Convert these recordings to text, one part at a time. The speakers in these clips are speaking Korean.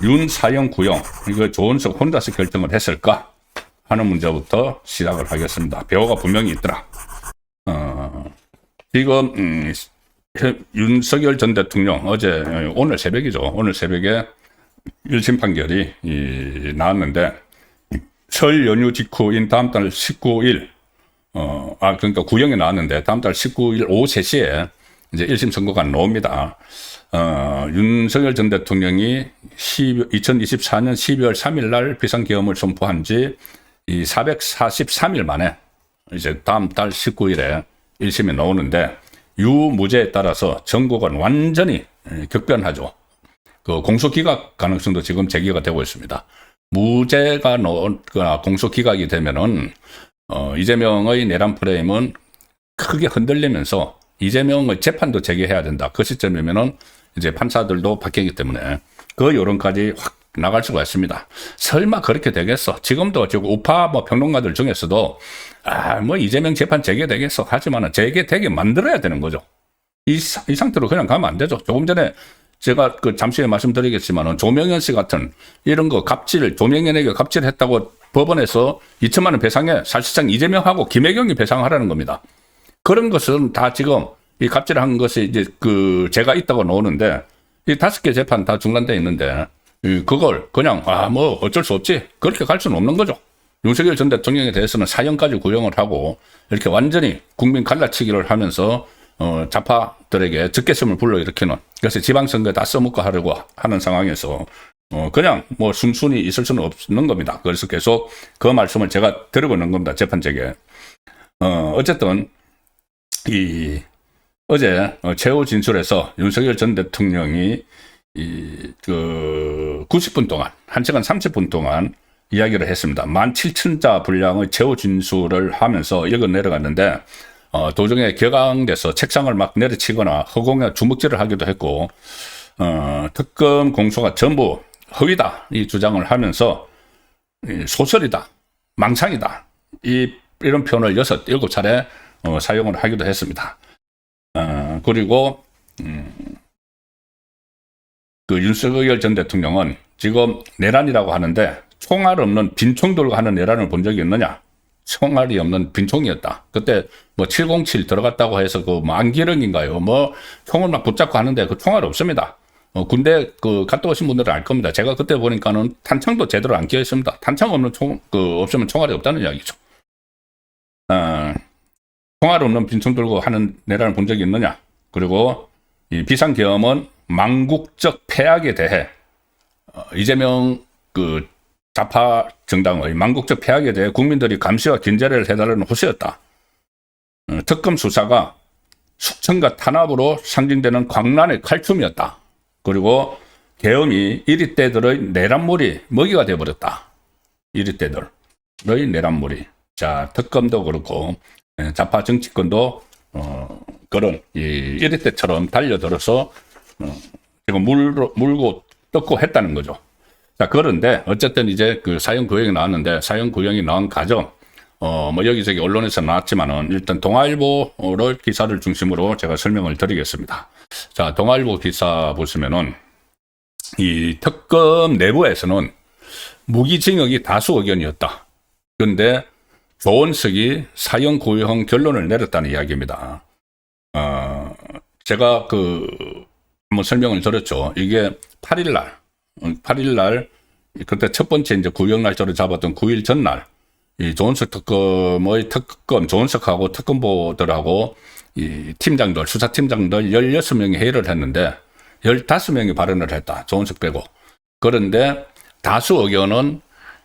윤사형 구형, 이거 조은석 혼자서 결정을 했을까 하는 문제부터 시작을 하겠습니다. 배우가 분명히 있더라. 지금 윤석열 전 대통령 오늘 새벽이죠. 오늘 새벽에 1심 판결이 나왔는데, 설 연휴 직후인 다음 달 19일 그러니까 구형이 나왔는데 다음 달 19일 오후 3시에 이제 1심 선고가 나옵니다. 윤석열 전 대통령이 2024년 12월 3일 날 비상계엄을 선포한 지 443일 만에 이제 다음 달 19일에 1심이 나오는데, 유무죄에 따라서 전국은 완전히 격변하죠. 그 공소기각 가능성도 지금 제기가 되고 있습니다. 무죄가 공소기각이 되면은 이재명의 내란 프레임은 크게 흔들리면서 이재명의 재판도 재개해야 된다. 그 시점이면은 이제 판사들도 바뀌기 때문에 그 여론까지 확 나갈 수가 있습니다. 설마 그렇게 되겠어? 지금도 지금 우파 평론가들 중에서도 이재명 재판 재개되겠어 하지만은 재개되게 만들어야 되는 거죠. 이 상태로 그냥 가면 안 되죠. 조금 전에 제가 잠시 후에 말씀드리겠지만은 조명현 씨 같은 이런 거 조명현에게 갑질했다고 법원에서 2천만 원 배상에 사실상 이재명하고 김혜경이 배상하라는 겁니다. 그런 것은 다 지금 이 갑질한 것이 이제 제가 있다고 나오는데, 이 5개 재판 다 중단돼 있는데, 그걸 그냥 어쩔 수 없지 그렇게 갈 수는 없는 거죠. 윤석열 전 대통령에 대해서는 사형까지 구형을 하고 이렇게 완전히 국민 갈라치기를 하면서 좌파들에게 적개심을 불러일으키는, 그래서 지방선거에 다 써먹고 하려고 하는 상황에서 그냥 순순히 있을 수는 없는 겁니다. 그래서 계속 그 말씀을 제가 드리고 있는 겁니다. 재판 재개. 어쨌든 어제 최후 진술에서 윤석열 전 대통령이 90분 동안, 1시간 30분 동안 이야기를 했습니다. 17,000자 분량의 최후 진술을 하면서 읽어 내려갔는데, 도중에 격앙돼서 책상을 막 내려치거나 허공에 주먹질을 하기도 했고, 특검 공소가 전부 허위다 이 주장을 하면서 소설이다, 망상이다 이런 표현을 6, 7차례 사용을 하기도 했습니다. 그리고 윤석열 전 대통령은 지금 내란이라고 하는데 총알 없는 빈총 들고 하는 내란을 본 적이 있느냐? 총알이 없는 빈총이었다. 그때 707 들어갔다고 해서 안기령인가요? 총을 막 붙잡고 하는데 그 총알 없습니다. 군대 갔다 오신 분들은 알 겁니다. 제가 그때 보니까는 탄창도 제대로 안 끼어 있습니다. 탄창 없는 없으면 총알이 없다는 이야기죠. 총알 없는 빈총 들고 하는 내란을 본 적이 있느냐? 그리고 이 비상계엄은 망국적 패악에 대해 이재명 좌파 정당의 망국적 패악에 대해 국민들이 감시와 긴제를 해달라는 호소였다. 특검 수사가 숙청과 탄압으로 상징되는 광란의 칼춤이었다. 그리고 계엄이 이리떼들의 내란몰이 먹이가 되어버렸다. 이리떼들의 내란몰이. 자, 특검도 그렇고 좌파 정치권도 그런 이리떼처럼 달려들어서 지금 물고 뜯고 했다는 거죠. 자, 그런데 어쨌든 이제 사형 구형이 나왔는데, 사형 구형이 나온 과정 여기저기 언론에서 나왔지만은 일단 동아일보를 기사를 중심으로 제가 설명을 드리겠습니다. 자, 동아일보 기사 보시면은 이 특검 내부에서는 무기징역이 다수 의견이었다. 그런데 조원석이 사형 구형 결론을 내렸다는 이야기입니다. 제가 한번 설명을 드렸죠. 이게 8일날 그때 첫 번째 이제 구형 날짜로 잡았던 9일 전날 이 조은석 특검의 조은석하고 특검보들하고 이 팀장들, 수사팀장들 16명이 회의를 했는데 15명이 발언을 했다. 조은석 빼고. 그런데 다수 의견은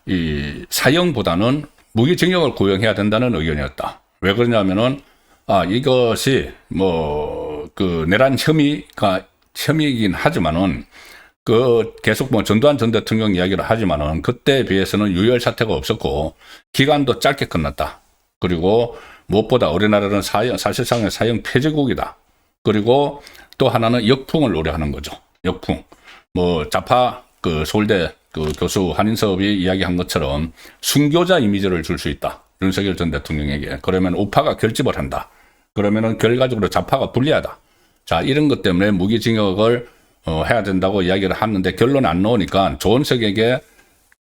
이 사형보다는 무기징역을 구형해야 된다는 의견이었다. 왜 그러냐면은 이것이 내란 혐의이긴 하지만은 계속 전두환 전 대통령 이야기를 하지만은 그때에 비해서는 유혈 사태가 없었고 기간도 짧게 끝났다. 그리고 무엇보다 우리나라는 사실상의 사형 폐지국이다. 그리고 또 하나는 역풍을 우려하는 거죠. 역풍. 좌파 서울대 교수 한인섭이 이야기한 것처럼 순교자 이미지를 줄 수 있다. 윤석열 전 대통령에게. 그러면 우파가 결집을 한다. 그러면은 결과적으로 좌파가 불리하다. 자, 이런 것 때문에 무기징역을 해야 된다고 이야기를 하는데 결론이 안 나오니까 조은석에게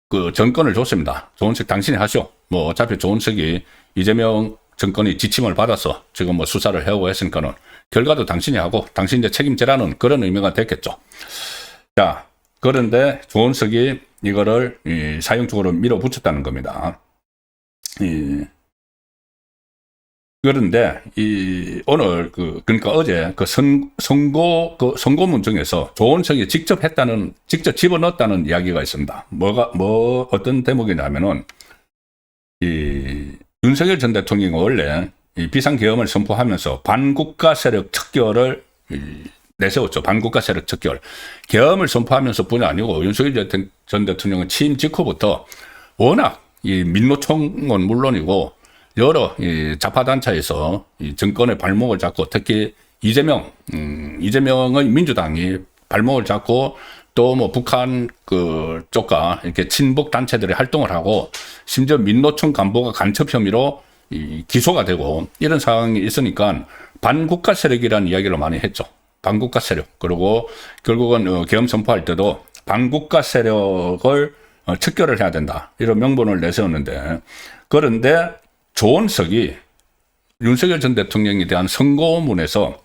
그 정권을 줬습니다. 조은석 당신이 하시오. 뭐 어차피 조은석이 이재명 정권이 지침을 받아서 지금 뭐 수사를 해오고 했으니까는 결과도 당신이 하고 당신 이제 책임지라는 그런 의미가 됐겠죠. 자, 그런데 조은석이 이거를 사형 쪽으로 밀어붙였다는 겁니다. 그런데 오늘 그러니까 어제 선고문 중에서 조은석이 직접 집어넣었다는 이야기가 있습니다. 어떤 대목이냐면은 윤석열 전 대통령이 원래 비상계엄을 선포하면서 반국가 세력 척결을 내세웠죠. 반국가 세력 척결. 계엄을 선포하면서 뿐이 아니고 윤석열 전 대통령은 취임 직후부터 워낙 민노총은 물론이고 여러 좌파단체에서 정권의 발목을 잡고 특히 이재명의 민주당이 발목을 잡고 또 뭐 북한 쪽과 이렇게 친북 단체들이 활동을 하고 심지어 민노총 간부가 간첩 혐의로 기소가 되고 이런 상황이 있으니까 반국가 세력이라는 이야기를 많이 했죠. 반국가 세력. 그리고 결국은 계엄 선포할 때도 반국가 세력을 척결을 해야 된다. 이런 명분을 내세웠는데 그런데 조은석이 윤석열 전 대통령에 대한 선고문에서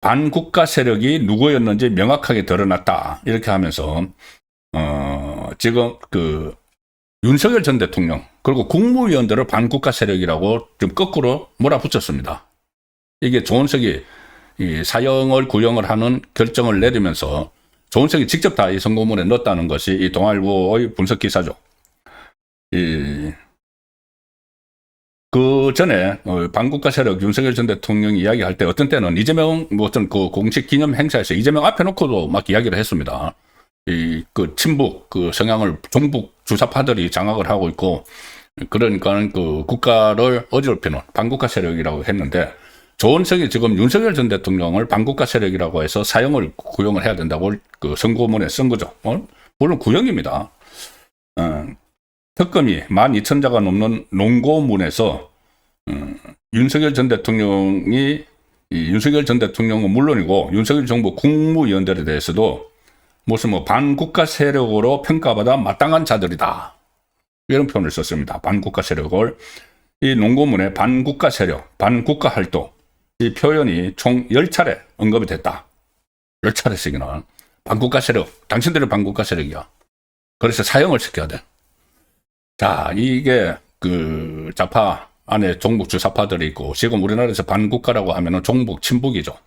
반국가 세력이 누구였는지 명확하게 드러났다. 이렇게 하면서 지금 윤석열 전 대통령 그리고 국무위원들을 반국가 세력이라고 좀 거꾸로 몰아붙였습니다. 이게 조은석이 사형을 구형을 하는 결정을 내리면서 조은석이 직접 다 이 선고문에 넣었다는 것이 이 동아일보의 분석 기사죠. 그 전에 반국가 세력 윤석열 전 대통령이 이야기할 때 어떤 때는 이재명 어떤 공식 기념 행사에서 이재명 앞에 놓고도 막 이야기를 했습니다. 친북 성향을 종북 주사파들이 장악을 하고 있고 그러니까 국가를 어지럽히는 반국가 세력이라고 했는데 조은석이 지금 윤석열 전 대통령을 반국가 세력이라고 해서 사형을 구형을 해야 된다고 선고문에 쓴 거죠. 물론 구형입니다. 특검이 12,000자가 넘는 논고문에서 윤석열 전 대통령은 물론이고 윤석열 정부 국무위원들에 대해서도 무슨 반국가 세력으로 평가받아 마땅한 자들이다. 이런 표현을 썼습니다. 반국가 세력을. 이 논고문에 반국가 세력, 반국가 활동 이 표현이 총 10차례 언급이 됐다. 10차례씩이나. 반국가 세력. 당신들이 반국가 세력이야. 그래서 사형을 시켜야 돼. 자, 이게 좌파 안에 종북 주사파들이 있고 지금 우리나라에서 반국가라고 하면은 종북 친북이죠.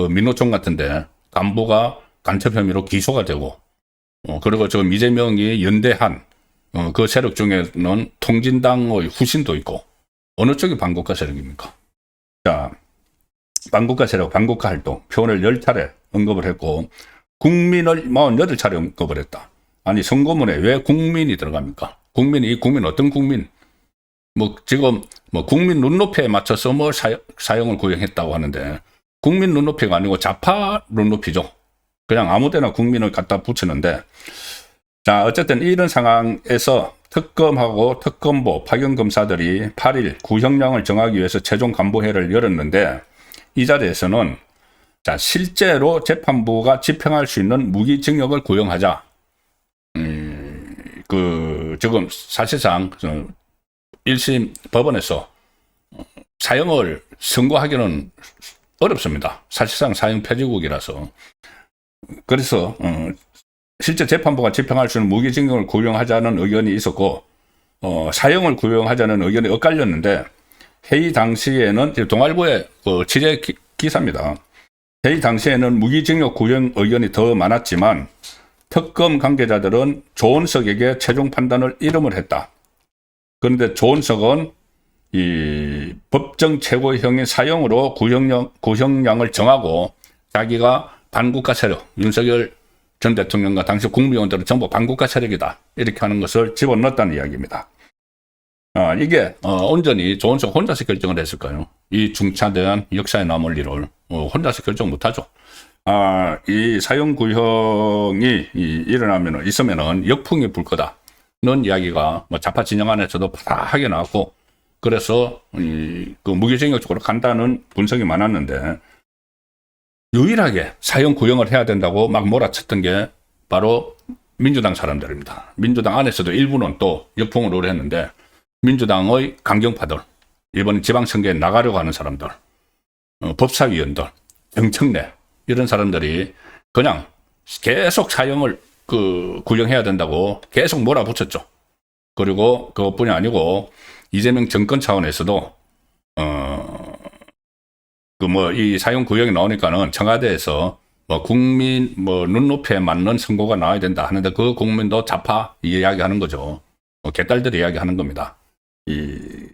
민노총 같은데 간부가 간첩 혐의로 기소가 되고 그리고 지금 이재명이 연대한 그 세력 중에는 통진당의 후신도 있고 어느 쪽이 반국가 세력입니까? 자, 반국가 세력, 반국가 활동 표현을 10차례 언급을 했고 국민을 48차례 언급을 했다. 아니 선고문에 왜 국민이 들어갑니까? 국민 어떤 국민? 지금 국민 눈높이에 맞춰서 사형을 구형했다고 하는데 국민 눈높이가 아니고 좌파 눈높이죠. 그냥 아무데나 국민을 갖다 붙이는데 자, 어쨌든 이런 상황에서 특검하고 특검보 파견검사들이 8일 구형량을 정하기 위해서 최종 간부회를 열었는데 이 자리에서는 자, 실제로 재판부가 집행할 수 있는 무기징역을 구형하자. 지금 사실상 1심 법원에서 사형을 선고하기는 어렵습니다. 사실상 사형 폐지국이라서. 그래서 실제 재판부가 집행할 수 있는 무기징역을 구형하자는 의견이 있었고 사형을 구형하자는 의견이 엇갈렸는데 회의 당시에는 동아일보의 취재 기사입니다. 회의 당시에는 무기징역 구형 의견이 더 많았지만 특검 관계자들은 조은석에게 최종 판단을 이름을 했다. 그런데 조은석은 이 법정 최고형인 사형으로 구형량을 정하고 자기가 반국가 세력, 윤석열 전 대통령과 당시 국무위원들은 전부 반국가 세력이다. 이렇게 하는 것을 집어넣었다는 이야기입니다. 이게 온전히 조은석 혼자서 결정을 했을까요? 이 중차대한 역사에 남을 일을 혼자서 결정 못하죠. 이 사형 구형이 있으면은 역풍이 불 거다. 이야기가 뭐 좌파 진영 안에서도 파다하게 나왔고, 그래서 그 무기징역 쪽으로 간다는 분석이 많았는데, 유일하게 사형 구형을 해야 된다고 막 몰아쳤던 게 바로 민주당 사람들입니다. 민주당 안에서도 일부는 또 역풍을 우려했는데, 민주당의 강경파들, 이번 지방선거에 나가려고 하는 사람들, 법사위원들, 정청래, 이런 사람들이 그냥 계속 사형을 구형해야 된다고 계속 몰아붙였죠. 그리고 그것뿐이 아니고 이재명 정권 차원에서도 이 사형 구형이 나오니까는 청와대에서 국민 눈높이에 맞는 선고가 나와야 된다 하는데, 그 국민도 좌파 이야기하는 거죠. 개딸들이 이야기하는 겁니다. 이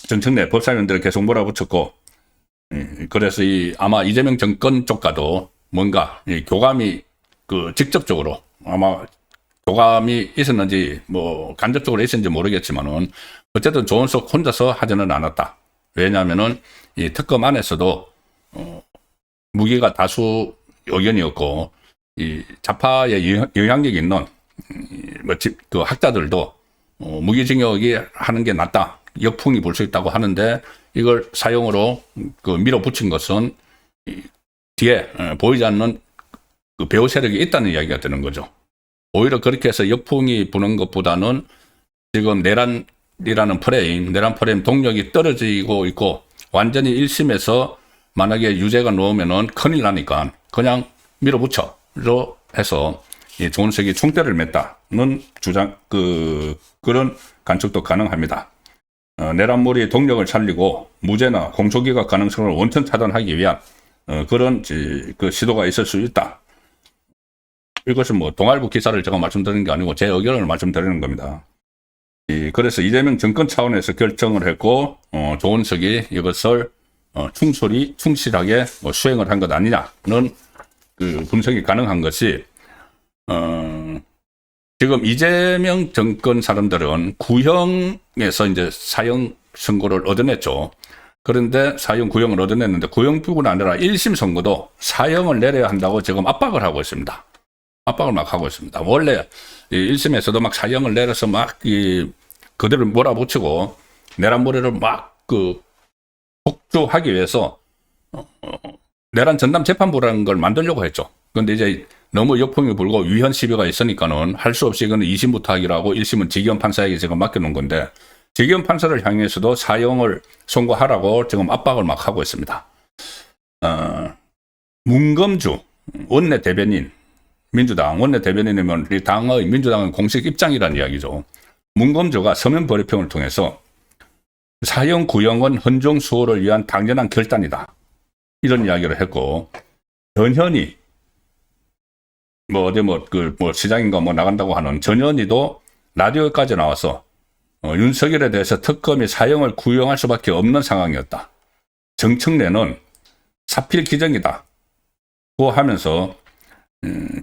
정청래 법사위원들을 계속 몰아붙였고, 그래서 아마 이재명 정권 쪽과도 뭔가 교감이 직접적으로 아마 교감이 있었는지 간접적으로 있었는지 모르겠지만은 어쨌든 조은석 혼자서 하지는 않았다. 왜냐하면은 이 특검 안에서도 무기가 다수 의견이었고, 이 좌파의 영향력이 있는 그 학자들도 무기징역이 하는 게 낫다, 역풍이 불 수 있다고 하는데, 이걸 사용으로 밀어붙인 것은 뒤에 보이지 않는 그 배후 세력이 있다는 이야기가 되는 거죠. 오히려 그렇게 해서 역풍이 부는 것보다는 지금 내란 프레임 동력이 떨어지고 있고, 완전히 1심에서 만약에 유죄가 나오면은 큰일 나니까 그냥 밀어붙여로 해서 조은석이 총대를 맸다는 그런 관측도 가능합니다. 내란몰이 동력을 살리고 무죄나 공소기각 가능성을 원천 차단하기 위한 그런 시도가 있을 수 있다. 이것은 동아일보 기사를 제가 말씀드리는 게 아니고 제 의견을 말씀드리는 겁니다. 그래서 이재명 정권 차원에서 결정을 했고, 조은석이 이것을 충실하게 수행을 한 것 아니냐는 그 분석이 가능한 것이, 지금 이재명 정권 사람들은 구형에서 이제 사형 선고를 얻어냈죠. 그런데 사형 구형을 얻어냈는데, 구형뿐 아니라 1심 선고도 사형을 내려야 한다고 지금 압박을 하고 있습니다. 압박을 막 하고 있습니다. 원래 1심에서도 막 사형을 내려서 막 그대로 몰아붙이고 내란몰이를 막 복주하기 위해서 내란 전담 재판부라는 걸 만들려고 했죠. 그런데 이제 너무 역풍이 불고 위헌 시비가 있으니까는 할 수 없이 이거는 2심부터 하기로 하고 1심은 지기현 판사에게 지금 맡겨놓은 건데, 지기현 판사를 향해서도 사형을 선고하라고 지금 압박을 막 하고 있습니다. 문검주 원내 대변인, 민주당 원내 대변인이면 이 당의 민주당의 공식 입장이라는 이야기죠. 문검주가 서면 불의평을 통해서 사형 구형은 헌정 수호를 위한 당연한 결단이다, 이런 이야기를 했고, 전현희 시장인가 나간다고 하는 전현희도 라디오까지 나와서 윤석열에 대해서 특검이 사형을 구형할 수밖에 없는 상황이었다. 정청래는 사필 기정이다 고 하면서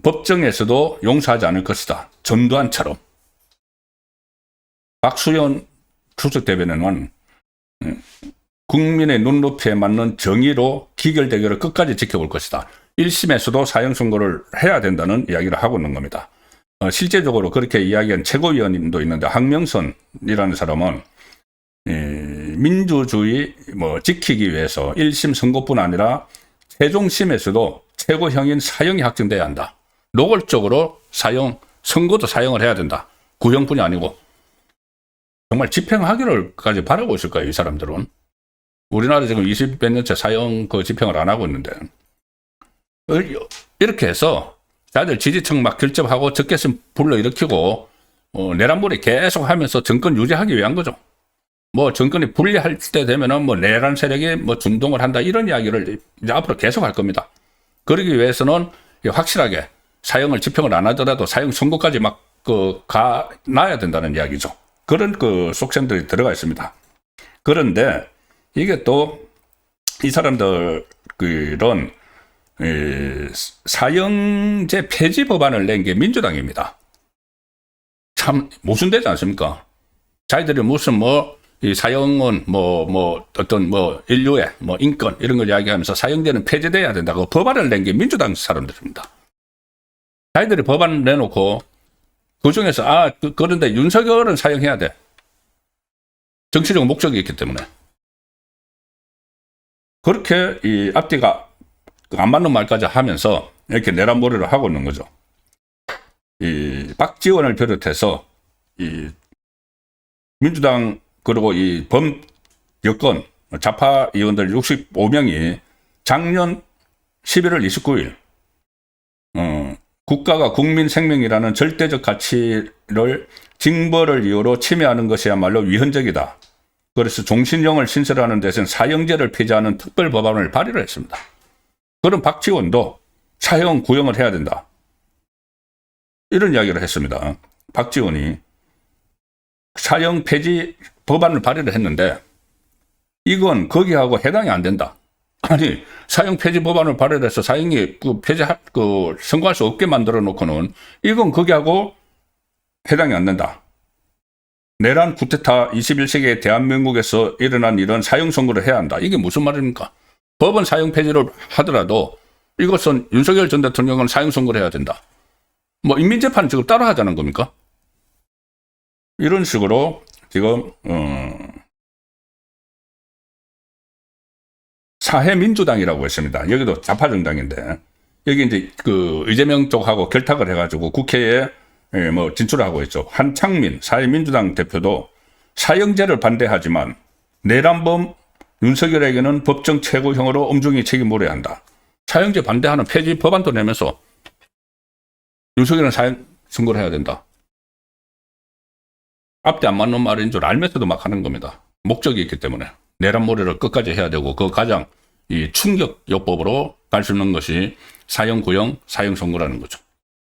법정에서도 용서하지 않을 것이다, 전두환처럼. 박수현 수석 대변인은 국민의 눈높이에 맞는 정의로 기결 대결을 끝까지 지켜볼 것이다. 1심에서도 사형 선고를 해야 된다는 이야기를 하고 있는 겁니다. 실제적으로 그렇게 이야기한 최고위원님도 있는데, 황명선이라는 사람은 민주주의 지키기 위해서 1심 선고뿐 아니라 최종심에서도 최고형인 사형이 확정돼야 한다. 노골적으로 선고도 사형을 해야 된다. 구형뿐이 아니고. 정말 집행하기를까지 바라고 있을 거예요, 이 사람들은. 우리나라 지금 20몇 년째 사형 집행을 안 하고 있는데, 이렇게 해서 자들 지지층 막 결집하고 적개심 불러일으키고 내란몰이 계속 하면서 정권 유지하기 위한 거죠. 정권이 분리할 때 되면은 내란 세력이 준동을 한다, 이런 이야기를 이제 앞으로 계속 할 겁니다. 그러기 위해서는 확실하게 사형을 집행을 안 하더라도 사형 선고까지 막 놔야 된다는 이야기죠. 그런 속셈들이 들어가 있습니다. 그런데 이게 또 이 사람들 이런 사형제 폐지 법안을 낸 게 민주당입니다. 참 모순되지 않습니까? 자기들이 무슨 이 사형은 어떤 인류의 인권 이런 걸 이야기하면서 사형제는 폐지돼야 된다고 법안을 낸 게 민주당 사람들입니다. 자기들이 법안을 내놓고 그중에서 그런데 윤석열은 사용해야 돼. 정치적 목적이 있기 때문에. 그렇게 이 앞뒤가 안 맞는 말까지 하면서 이렇게 내란몰이를 하고 있는 거죠. 이 박지원을 비롯해서 이 민주당 그리고 이 여권 좌파 의원들 65명이 작년 11월 29일 국가가 국민 생명이라는 절대적 가치를 징벌을 이유로 침해하는 것이야말로 위헌적이다. 그래서 종신형을 신설하는 데서는 사형제를 폐지하는 특별 법안을 발의를 했습니다. 그럼 박지원도 사형 구형을 해야 된다. 이런 이야기를 했습니다. 박지원이 사형 폐지 법안을 발의를 했는데 이건 거기하고 해당이 안 된다. 아니, 사형 폐지 법안을 발의해서 사형이 선고할 수 없게 만들어 놓고는 이건 거기하고 해당이 안 된다. 내란 쿠데타 21세기의 대한민국에서 일어난 이런 사형 선고를 해야 한다. 이게 무슨 말입니까? 법원 사형 폐지를 하더라도 이것은 윤석열 전 대통령은 사형 선고를 해야 된다. 뭐 인민재판은 지금 따라 하자는 겁니까? 이런 식으로 지금 사회민주당이라고 했습니다. 여기도 좌파 정당인데 여기 이제 그 이재명 쪽하고 결탁을 해가지고 국회에 뭐 진출하고 있죠. 한창민 사회민주당 대표도 사형제를 반대하지만 내란범 윤석열에게는 법정 최고형으로 엄중히 책임 물어야 한다. 사형제 반대하는 폐지 법안도 내면서 윤석열은 사형 선고를 해야 된다. 앞뒤 안 맞는 말인 줄 알면서도 막 하는 겁니다. 목적이 있기 때문에. 내란몰이를 끝까지 해야 되고 그 가장 이 충격요법으로 갈 수 있는 것이 사형 구형, 사형 선고라는 거죠.